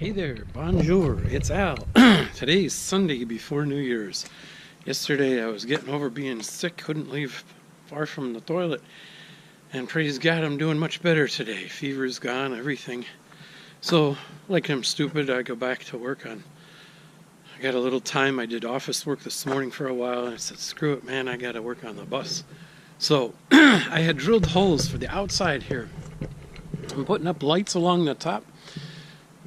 Hey there, bonjour, it's Al. Today's Sunday before New Year's. Yesterday I was getting over being sick, couldn't leave far from the toilet, and praise God I'm doing much better today. Fever's gone, everything. So, like I'm stupid, I go back to work I got a little time. I did office work this morning for a while, and I said, screw it, man, I gotta work on the bus. So, I had drilled holes for the outside here. I'm putting up lights along the top.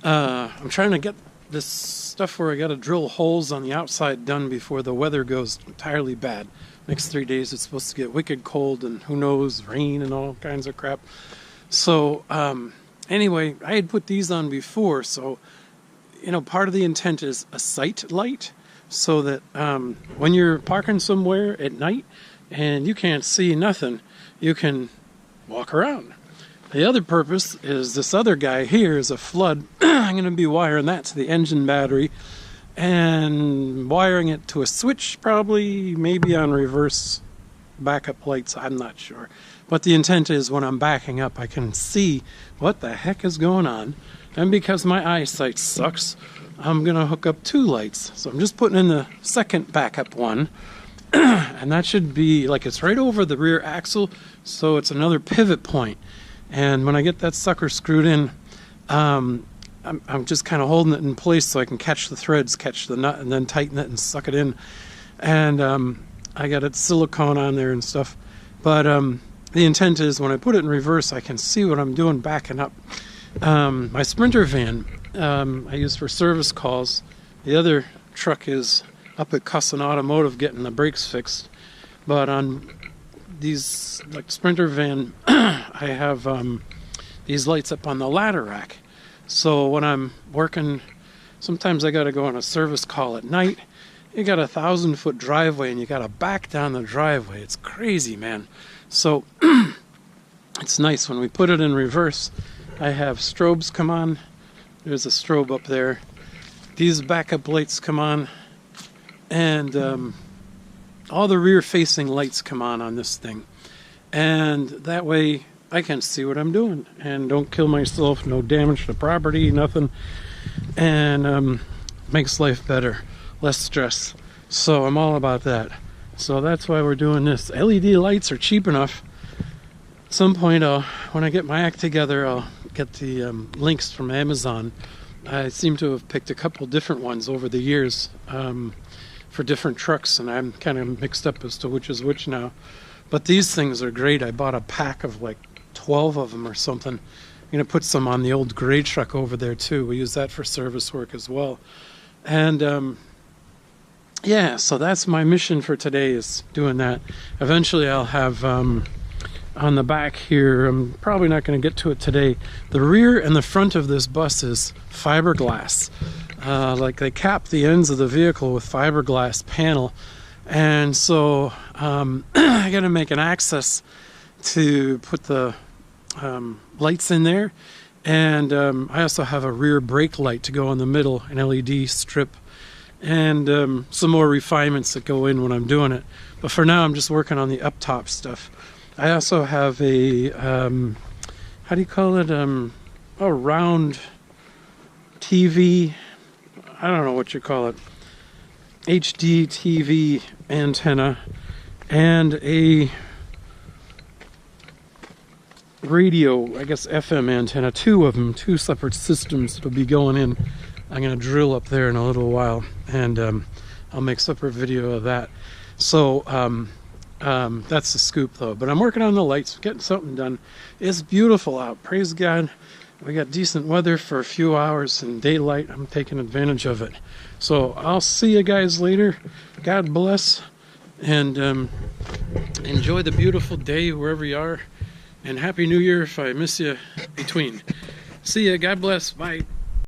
I'm trying to get this stuff where I got to drill holes on the outside done before the weather goes entirely bad. Next 3 days it's supposed to get wicked cold and who knows, rain and all kinds of crap. So anyway, I had put these on before, so part of the intent is a sight light, so that when you're parking somewhere at night and you can't see nothing, you can walk around. The other purpose is this other guy here is a flood. I'm going to be wiring that to the engine battery and wiring it to a switch, probably, maybe on reverse backup lights, I'm not sure. But the intent is when I'm backing up, I can see what the heck is going on. And because my eyesight sucks, I'm going to hook up 2 lights. So I'm just putting in the second backup one. And that should be, like, it's right over the rear axle, so it's another pivot point. And when I get that sucker screwed in, I'm just kind of holding it in place so I can catch the threads, catch the nut, and then tighten it and suck it in. And I got it silicone on there and stuff. But the intent is when I put it in reverse, I can see what I'm doing backing up. My Sprinter van I use for service calls. The other truck is up at Cussin Automotive getting the brakes fixed. But on these, like Sprinter van, I have these lights up on the ladder rack. So when I'm working, sometimes I got to go on a service call at night. You got a 1,000-foot driveway and you got to back down the driveway. It's crazy, man. So it's nice when we put it in reverse. I have strobes come on. There's a strobe up there. These backup lights come on, and all the rear-facing lights come on this thing. And that way I can see what I'm doing and don't kill myself, no damage to property, nothing. And makes life better, less stress. So I'm all about that. So that's why we're doing this. LED lights are cheap enough. At some point, when I get my act together, I'll get the links from Amazon. I seem to have picked a couple different ones over the years. For different trucks, and I'm kind of mixed up as to which is which now. But these things are great. I bought a pack of like 12 of them or something. I'm going to put some on the old gray truck over there too. We use that for service work as well. And yeah, so that's my mission for today, is doing that. Eventually I'll have on the back here, I'm probably not going to get to it today, the rear and the front of this bus is fiberglass. Like they cap the ends of the vehicle with fiberglass panel, and so I got to make an access to put the lights in there, and I also have a rear brake light to go in the middle, an LED strip, and some more refinements that go in when I'm doing it. But for now I'm just working on the up top stuff. I also have a how do you call it, a round TV, I don't know what you call it, HD TV antenna, and a radio, I guess FM antenna, 2 of them, 2 separate systems will be going in. I'm going to drill up there in a little while, and I'll make separate video of that. So that's the scoop though. But I'm working on the lights, getting something done. It's beautiful out, praise God. We got decent weather for a few hours and daylight. I'm taking advantage of it. So I'll see you guys later. God bless. And enjoy the beautiful day wherever you are. And Happy New Year if I miss you between. See ya. God bless. Bye.